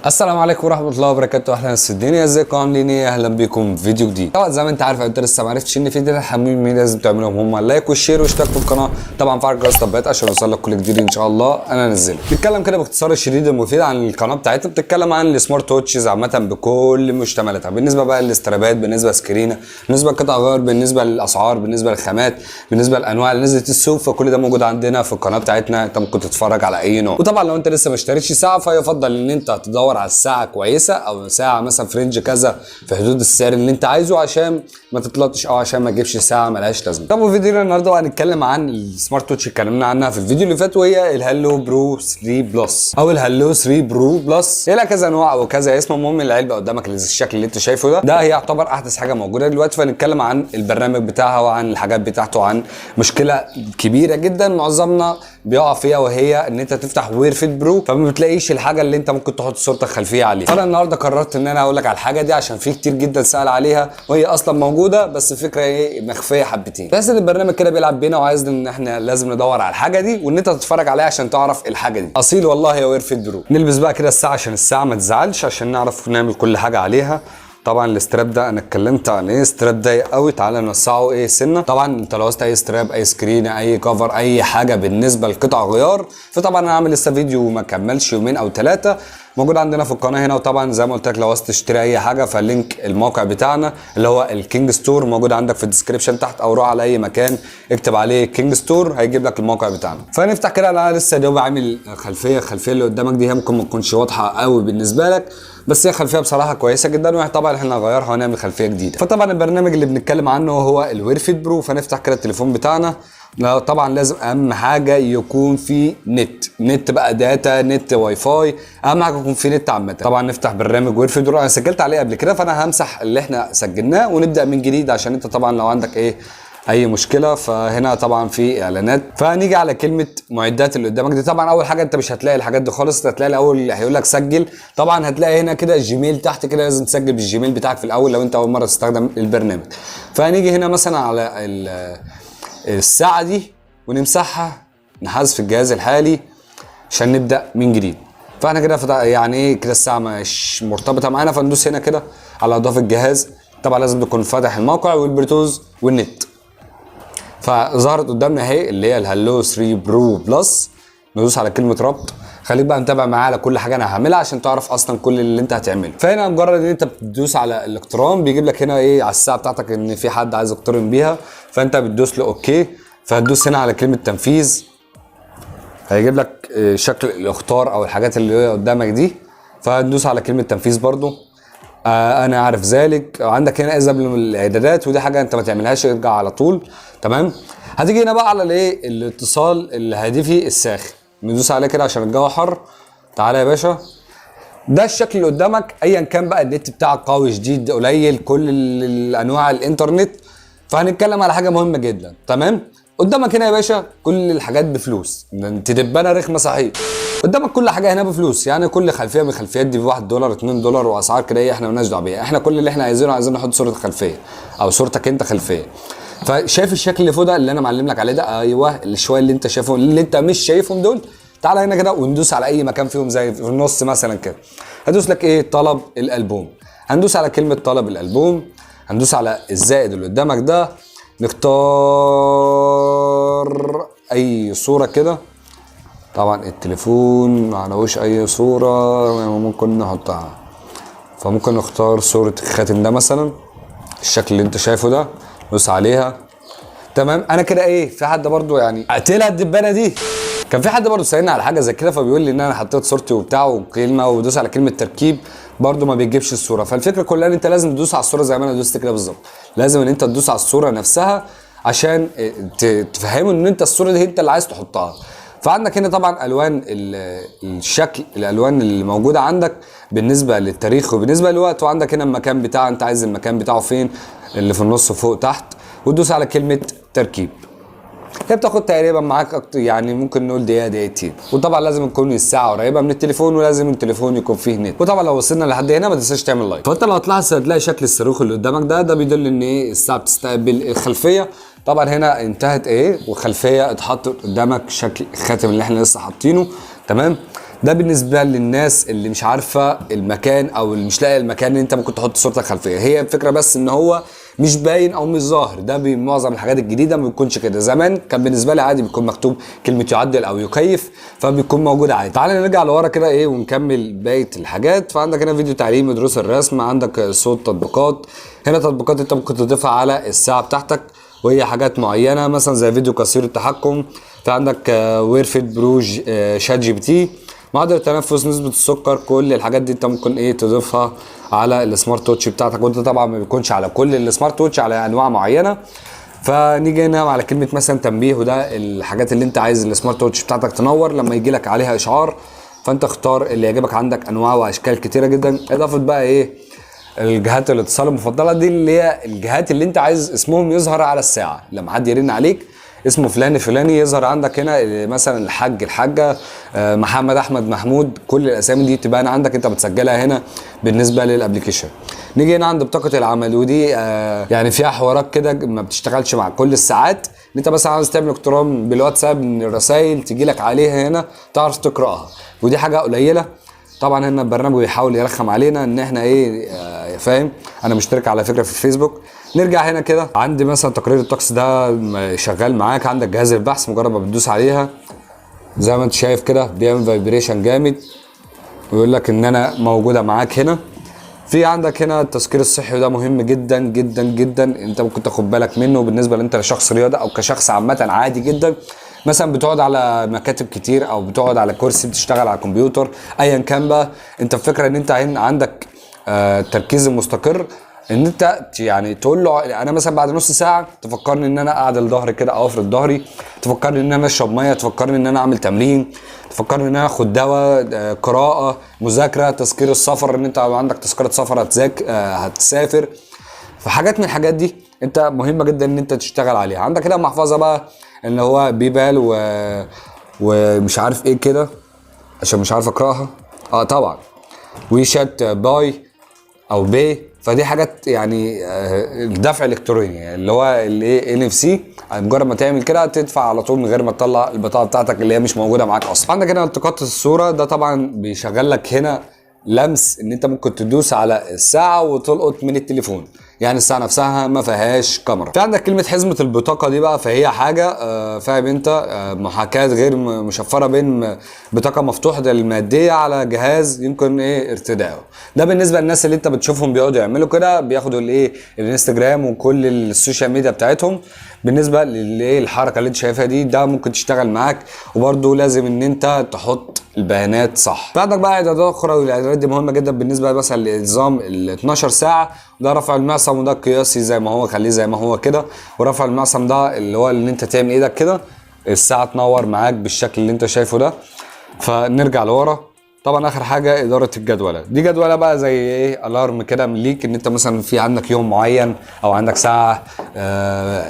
السلام عليكم ورحمه الله وبركاته. اهلا ناس في الدنيا، ازيكم عاملين ايه؟ اهلا بيكم في فيديو جديد. طبعا زي ما انت عارف انت لسه ما عرفتش ان في فيديو حميم مين لازم تعملهم هم اللايك والشير واشتراك في القناه، طبعا فعل جرس التنبيهات عشان يوصلك كل جديد ان شاء الله انا انزله. بنتكلم كده باختصار الشديد المفيد عن القناه بتاعتنا، بتتكلم عن السمارت ووتشز عامه بكل مشتملاتها، بالنسبه بقى للاسترابات، بالنسبه لسكرينه، بالنسبه لقطع غيار، بالنسبه للاسعار، بالنسبه للخامات، بالنسبه للانواع اللي نزلت السوق، فكل ده موجود عندنا في القناه بتاعتنا. انت ممكن تتفرج على اي نوع. وطبعا لو انت لسه ما اشتريتش ساعه فيفضل ان انت تدور على الساعه كويسه او ساعه مثلا في رينج كذا في حدود السعر اللي انت عايزه عشان ما تتلطش او عشان ما تجيبش ساعه ملهاش لازمه. طب فيديونا النهارده هنتكلم عن السمارت ووتش اتكلمنا عنها في الفيديو اللي فات، وهي الهالو برو 3 بلس او الهالو 3 برو بلس. هي لها كذا نوع او كذا اسم. المهم العلبه قدامك الشكل اللي انت شايفه ده هي يعتبر احدث حاجه موجوده دلوقتي. فنتكلم عن البرنامج بتاعها وعن الحاجات بتاعته وعن مشكله كبيره جدا معظمنا بيقع فيها، وهي ان انت تفتح وير فيت برو فما بتلاقيش الحاجه اللي انت ممكن تحط صورتك خلفيه عليها. فانا النهارده قررت ان انا اقول لك على الحاجه دي عشان في كتير جدا سال عليها، وهي اصلا موجوده بس فكره ايه مخفيه حبتين. بس البرنامج كده بيلعب بينا وعايز ان احنا لازم ندور على الحاجه دي وان انت تتفرج عليها عشان تعرف الحاجه دي اصيل والله يا وير فيت برو. نلبس بقى كده الساعه عشان الساعه ما تزعلش عشان نعرف نعمل كل حاجه عليها. طبعا الاستراب ده انا اتكلمت عن ايه، استراب ضيق قوي، تعالى نوسعه ايه سنه. طبعا انت لو عايز اي استراب اي سكرين اي كفر اي حاجه بالنسبه لقطع غيار، فطبعا انا عامل لسه فيديو ما كملش يومين او 3 موجود عندنا في القناه هنا. وطبعا زي ما قلت لك لو عايز تشتري اي حاجه فاللينك الموقع بتاعنا اللي هو الكينج ستور موجود عندك في الديسكربشن تحت، او روح على اي مكان اكتب عليه كينج ستور هيجيب لك الموقع بتاعنا. فنفتح كده. انا لسه دوب عامل الخلفيه اللي قدامك دي هي ممكن ما تكونش واضحه قوي بالنسبه لك، بس هي خلفيه بصراحه كويسه جدا، وطبعا احنا هنغيرها ونعمل خلفيه جديده. فطبعا البرنامج اللي بنتكلم عنه هو الوير فيت برو. فنفتح كده التليفون بتاعنا. لا طبعا لازم اهم حاجه يكون في نت بقى، داتا نت واي فاي، اهم حاجه يكون في نت عامه. طبعا نفتح برنامج وير فيت برو، انا سجلت عليه قبل كده فانا همسح اللي احنا سجلناه ونبدا من جديد عشان انت طبعا لو عندك اي مشكله. فهنا طبعا في اعلانات، فهنيجي على كلمه معدات اللي قدامك دي. طبعا اول حاجه انت مش هتلاقي الحاجات دي خالص، هتلاقي الاول هيقول لك سجل. طبعا هتلاقي هنا كده الجيميل تحت كده، لازم تسجل بالجيميل بتاعك في الاول لو انت اول مره تستخدم البرنامج. فهنيجي هنا مثلا على الساعه دي ونمسحها، نحذف الجهاز الحالي عشان نبدا من جديد. فاحنا كده يعني ايه كده الساعه مش مرتبطه معانا، فندوس هنا كده على اضافه الجهاز. طبعا لازم تكون فاتح الموقع والبلوتوث والنت. فظهرت قدامنا اهي اللي هي الهالو 3 برو بلس. ندوس على كلمه ربط. خليك بقى متابع معايا على كل حاجه انا هعملها عشان تعرف اصلا كل اللي انت هتعمله. فهنا مجرد ان انت بتدوس على الاقتران بيجيب لك هنا على الساعه بتاعتك ان في حد عايز يقترن بيها، فانت بتدوس له اوكي. فهتدوس هنا على كلمه تنفيذ، هيجيب لك شكل الاختار او الحاجات اللي هي قدامك دي. فهتدوس على كلمه تنفيذ برضو. انا عارف ذلك. عندك هنا اذهب للاعدادات، ودي حاجه انت ما تعملهاش، ارجع على طول. تمام. هتيجي هنا بقى على الاتصال الهاتفي الساخن، ندوس عليه كده عشان الجو حر. تعالى يا باشا، ده الشكل اللي قدامك ايا كان بقى النت بتاعك قوي شديد قليل كل الانواع الانترنت. فهنتكلم على حاجه مهمه جدا. تمام. قدامك هنا يا باشا كل الحاجات بفلوس، تدبانه رخمه صحيح. قدامك كل حاجه هنا بفلوس، يعني كل خلفيه من الخلفيات دي ب$1 $2 واسعار كده احنا مالناش دعوه بيها. احنا كل اللي احنا عايزين نحط صوره خلفيه او صورتك انت خلفيه. فشايف الشكل اللي فوق ده اللي انا معلم لك عليه ده؟ ايوه الشويه اللي انت شايفهم اللي انت مش شايفهم دول. تعالى هنا كده وندوس على اي مكان فيهم زي في النص مثلا كده. هدوس لك طلب الالبوم. هندوس على كلمه طلب الالبوم، هندوس على الزائد اللي قدامك ده، نختار اي صوره كده. طبعا التليفون معلوش اي صوره ممكن نحطها، فممكن نختار صوره الخاتم ده مثلا الشكل اللي انت شايفه ده، ندوس عليها. تمام. انا كده في حد برضو اقتلها الدبانه دي. كان في حد برضو سألني على حاجه زي كده فبيقول لي ان انا حطيت صورتي وبتاع وكلمه ودوس على كلمه تركيب برضو ما بيجيبش الصوره. فالفكره كلها ان انت لازم تدوس على الصوره زي ما انا دوست كده بالظبط. لازم ان انت تدوس على الصوره نفسها عشان تفهموا ان انت الصوره دي انت اللي عايز تحطها. فعندك هنا طبعا الوان الشكل، الالوان اللي موجوده عندك بالنسبه للتاريخ وبالنسبه للوقت. وعندك هنا المكان بتاعه، انت عايز المكان بتاعه فين، اللي في النص فوق تحت. وتدوس على كلمه تركيب. هي بتاخد تقريبا معاك اكتر، ممكن نقول دقيقه دقيقتين. وطبعا لازم تكون الساعه قريبه من التليفون، ولازم التليفون يكون فيه نت. وطبعا لو وصلنا لحد هنا ما تنساش تعمل لايك. فانت لو هتلاحظ هتلاقي شكل الصاروخ اللي قدامك ده بيدل ان الساعه بتستقبل الخلفيه. طبعا هنا انتهت والخلفيه اتحط قدامك شكل الخاتم اللي احنا لسه حاطينه. تمام. ده بالنسبه للناس اللي مش عارفه المكان او اللي مش لاقي المكان اللي انت ممكن تحط صورتك خلفيه. هي الفكره بس ان هو مش باين او مش ظاهر. ده بمعظم الحاجات الجديده ما بيكونش كده. زمان كان بالنسبه لي عادي بيكون مكتوب كلمه يعدل او يكيف فبيكون موجود عادي. تعال نرجع لورا كده ايه ونكمل بقيه الحاجات. فعندك هنا فيديو تعليمي دروس الرسم، عندك صوت تطبيقات. هنا تطبيقات انت ممكن تضيفها على الساعه بتاعتك وهي حاجات معينه مثلا زي فيديو قصير التحكم. في عندك ويرفيت بروج شات جي بي تي، معدل التنفس، نسبة السكر. كل الحاجات دي انت ممكن ايه تضيفها على السمارت ووتش بتاعتك. وانت طبعا ما بيكونش على كل السمارت ووتش، على انواع معينة. فنيجي هنا على كلمة مثلا تنبيه، وده الحاجات اللي انت عايز السمارت ووتش بتاعتك تنور لما يجي لك عليها اشعار. فانت اختار اللي يعجبك. عندك انواع واشكال كتيرة جدا. اضافة بقى ايه الجهات الاتصال المفضلة دي اللي هي الجهات اللي انت عايز اسمهم يظهر على الساعة لما حد يرن عليك اسمه فلان فلاني يظهر عندك. هنا مثلا الحاج الحاجه محمد احمد محمود، كل الاسامي دي تبان عندك انت بتسجلها هنا بالنسبه للابلكيشن. نيجي هنا عند بطاقه العمل، ودي يعني فيها حوارات كده ما بتشتغلش مع كل الساعات. انت مثلا عاوز تعمل اقتران بالواتساب ان الرسائل تجي لك عليها هنا تعرف تقراها، ودي حاجه قليله. طبعا هنا البرنامج بيحاول يرخم علينا ان احنا ايه فاهم. انا مشترك على فكره في الفيسبوك. نرجع هنا كده عندي مثلا تقرير الطقس ده شغال معاك. عندك جهاز البحث، مجرد ما بتدوس عليها زي ما انت شايف كده بيعمل فايبريشن جامد ويقول لك ان انا موجوده معاك هنا. في عندك هنا التذكير الصحي، وده مهم جدا جدا جدا. انت ممكن تاخد بالك منه بالنسبه لانت كشخص رياضه او كشخص عامه عادي جدا. مثلا بتقعد على مكاتب كتير او بتقعد على كرسي بتشتغل على كمبيوتر ايا كان بقى. انت الفكره ان انت عندك التركيز المستقر، ان انت يعني تقول له انا مثلا بعد نص ساعه تفكرني ان انا اعدل ظهري كده او افرد ظهري، تفكرني ان انا اشرب ميه، تفكرني ان انا اعمل تمرين، تفكرني ان انا اخد دواء، قراءه، مذاكره، تذكير السفر ان انت عندك تذكره سفر هتسافر. فحاجات من الحاجات دي انت مهمه جدا ان انت تشتغل عليها. عندك كده محفظه بقى اللي هو بيبال ومش عارف ايه كده عشان مش عارف اقراها. طبعا ويشات باي او بي، فدي حاجات يعني الدفع الالكتروني اللي هو الايه ان اف سي. مجرد ما تعمل كده تدفع على طول من غير ما تطلع البطاقه بتاعتك اللي هي مش موجوده معاك اصلا. عندك هنا التقاط الصوره، ده طبعا بيشغل لك هنا لمس ان انت ممكن تدوس على الساعه وتلقط من التليفون، يعني الساعه نفسها ما فيهاش كاميرا. في عندك كلمه حزمه البطاقه دي بقى، فهي حاجه فاهم انت محاكاه غير مشفره بين بطاقه مفتوحه الماديه على جهاز يمكن ايه ارتداؤه. ده بالنسبه للناس اللي انت بتشوفهم بيقعدوا يعملوا كده، بياخدوا الايه الانستجرام وكل السوشيال ميديا بتاعتهم. بالنسبه للايه الحركه اللي انت شايفها دي، ده ممكن تشتغل معاك. وبرده لازم ان انت تحط البيانات صح. بعدك بقى اعدادات اخرى، والاعدادات دي مهمه جدا بالنسبه مثلا لنظام ال 12 ساعه. وده رفع المعصم، وده قياسي زي ما هو، خليه زي ما هو كده. ورفع المعصم ده اللي هو اللي انت تعمل ايدك كده الساعه تنور معاك بالشكل اللي انت شايفه ده. فنرجع لورا. طبعا اخر حاجه اداره الجدوله، دي جدوله بقى زي ايه الارم كده ليك ان انت مثلا في عندك يوم معين او عندك ساعه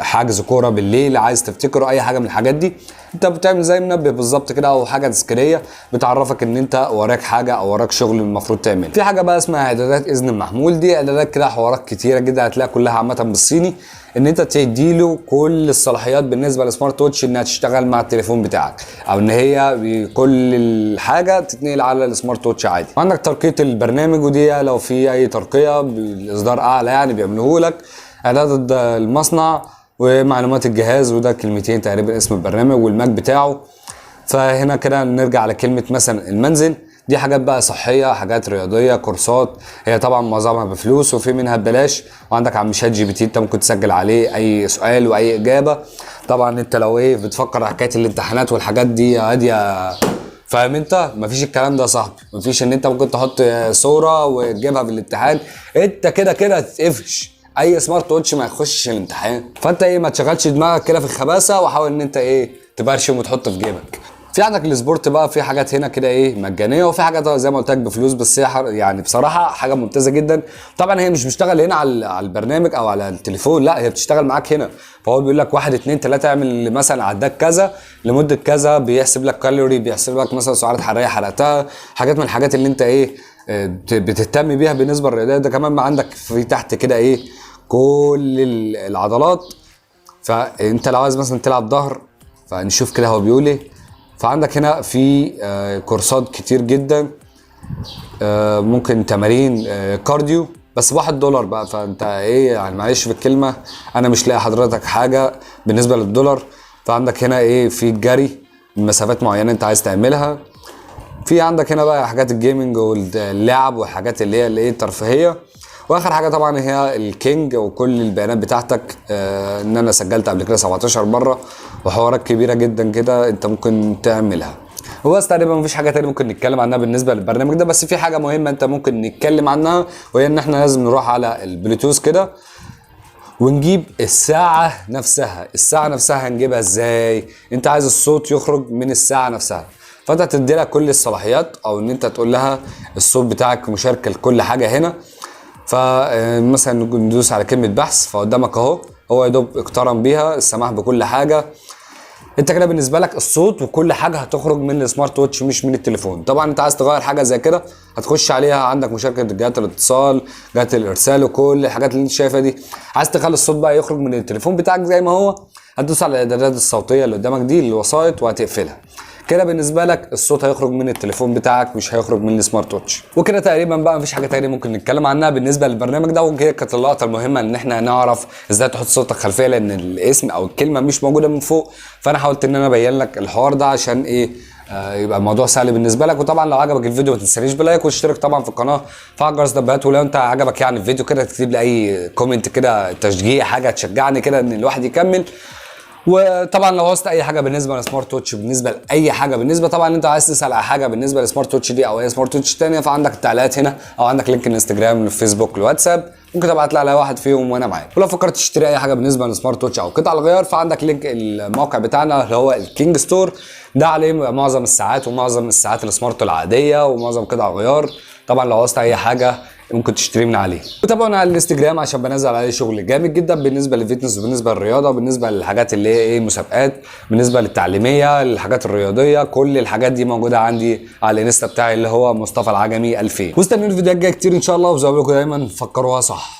حجز كوره بالليل عايز تفتكره اي حاجه من الحاجات دي. انت بتعمل زي منبه بالظبط كده او حاجه تذكاريه بتعرفك ان انت وراك حاجه او وراك شغل المفروض تعمله. في حاجه بقى اسمها اعدادات اذن المحمول، دي اعدادات كده حوارات كتيره جدا هتلاقيها كلها عامه بالصيني، ان انت تديله كل الصلاحيات بالنسبه للسمارت ووتش انها تشتغل مع التليفون بتاعك، او ان هي بكل الحاجه تتنقل على السمارت ووتش عادي. عندك ترقيه البرنامج، ودي لو في اي ترقيه بالاصدار اعلى يعني بيعملوه لك. اعداد المصنع ومعلومات الجهاز، وده كلمتين تقريبا اسم البرنامج والماك بتاعه. فهنا كده نرجع على كلمه مثلا المنزل، دي حاجات بقى صحيه، حاجات رياضيه، كورسات. هي طبعا معظمها بفلوس وفي منها ببلاش. وعندك عم شات جي بي تي انت ممكن تسجل عليه اي سؤال واي اجابه. طبعا انت لو ايه بتفكر حكايه الامتحانات والحاجات دي هاديه، فاهم انت مفيش الكلام ده يا صاحبي. مفيش ان انت ممكن تحط صوره وتجيبها في الامتحان، انت كده كده هتتقفش. اي سمارت ووتش ما يخشش الامتحان. فانت ايه ما تشغلش دماغك كده في الخباثه، وحاول ان انت ايه تبرشم وتحط في جيبك. في عندك السبورت بقى، في حاجات هنا كده ايه مجانيه، وفي حاجات زي ما قلت لك بفلوس، بس هي يعني بصراحه حاجه ممتازه جدا. طبعا هي مش بتشتغل هنا على البرنامج او على التليفون، لا هي بتشتغل معاك هنا. فهو بيقول لك 1 2 3 اعمل مثلا عداك كذا لمده كذا، بيحسب لك كالوري، بيحسب لك مثلا سعرات حراريه حرقتها، حاجات من الحاجات اللي انت ايه بتهتم بيها بالنسبه للرياضه. ده كمان ما عندك في تحت كده ايه كل العضلات. فانت لو عايز مثلا تلعب ظهر، فنشوف كده هو بيقول ايه. فعندك هنا في كورسات كتير جدا، ممكن تمارين كارديو بس $1 بقى. فانت ايه يعني، معلش في الكلمه، انا مش لاقي حضرتك حاجه بالنسبه للدولار. فعندك هنا ايه، في الجري مسافات معينه انت عايز تعملها. في عندك هنا بقى حاجات الجيمنج واللعب والحاجات اللي هي الايه الترفيهيه. واخر حاجه طبعا هي الكينج وكل البيانات بتاعتك، ان انا سجلت قبل كده 17 مره وحوارات كبيره جدا كده انت ممكن تعملها. وبس تقريبا مفيش حاجه تانية ممكن نتكلم عنها بالنسبه للبرنامج ده. بس في حاجه مهمه انت ممكن نتكلم عنها، وهي ان احنا لازم نروح على البلوتوث كده ونجيب الساعه نفسها. الساعه نفسها هنجيبها ازاي؟ انت عايز الصوت يخرج من الساعه نفسها، فانت هتدي لها كل الصلاحيات، او ان انت تقول لها الصوت بتاعك مشاركه لكل حاجه هنا. فمثلا ندوس على كلمه بحث، فقدامك اهو هو يا دوب اقترن بيها السماح بكل حاجه. انت كده بالنسبه لك الصوت وكل حاجه هتخرج من السمارت ووتش مش من التليفون. طبعا انت عايز تغير حاجه زي كده هتخش عليها، عندك مشاركه جهات الاتصال، جهات الارسال، وكل الحاجات اللي انت شايفها دي. عايز تخلي الصوت بقى يخرج من التليفون بتاعك زي ما هو، هتدوس على الاعدادات الصوتيه اللي قدامك دي الوسائط وهتقفلها. كده بالنسبه لك الصوت هيخرج من التليفون بتاعك مش هيخرج من السمارت ووتش. وكده تقريبا بقى مفيش حاجه تانية ممكن نتكلم عنها بالنسبه للبرنامج ده. وكده كانت اللقطه المهمه ان احنا نعرف ازاي تحط صوتك خلفيه، لان الاسم او الكلمه مش موجوده من فوق. فانا حاولت ان انا ابين لك الحوار ده عشان ايه، يبقى الموضوع سهل بالنسبه لك. وطبعا لو عجبك الفيديو ما تنسانيش بلايك واشترك طبعا في القناه، فعل جرس التنبيهات. ولو انت عجبك يعني الفيديو كده تكتب لي اي كومنت كده تشجيع، حاجه تشجعني كده ان الواحد يكمل. وطبعا لو عاوزت اي حاجه بالنسبه للسمارت ووتش، بالنسبه لاي حاجه، بالنسبه طبعا انت عايز تسال على حاجه بالنسبه للسمارت ووتش دي او اي سمارت ووتش ثانيه، فعندك التعليقات هنا، او عندك لينك الانستجرام والفيسبوك والواتساب، ممكن تبعت لي على واحد فيهم وانا معاك. ولو فكرت تشتري اي حاجه بالنسبه للسمارت ووتش او قطع الغيار، فعندك لينك الموقع بتاعنا اللي هو الكينج ستور، ده عليه معظم الساعات ومعظم الساعات السمارت العاديه ومعظم قطع الغيار. طبعا لو عاوزت اي حاجه ممكن تشتري من عليه. وتابعونا على الانستجرام عشان بنزل عليه شغل جامد جدا بالنسبه للفيتنس وبالنسبه للرياضه وبالنسبه للحاجات اللي هي ايه مسابقات، بالنسبه للتعليميه، للحاجات الرياضيه، كل الحاجات دي موجوده عندي على الانستا بتاعي اللي هو مصطفى العجمي 2000. واستنوني الفيديوهات الجايه كتير ان شاء الله، وزي ما بقول لكم دايما فكروها صح.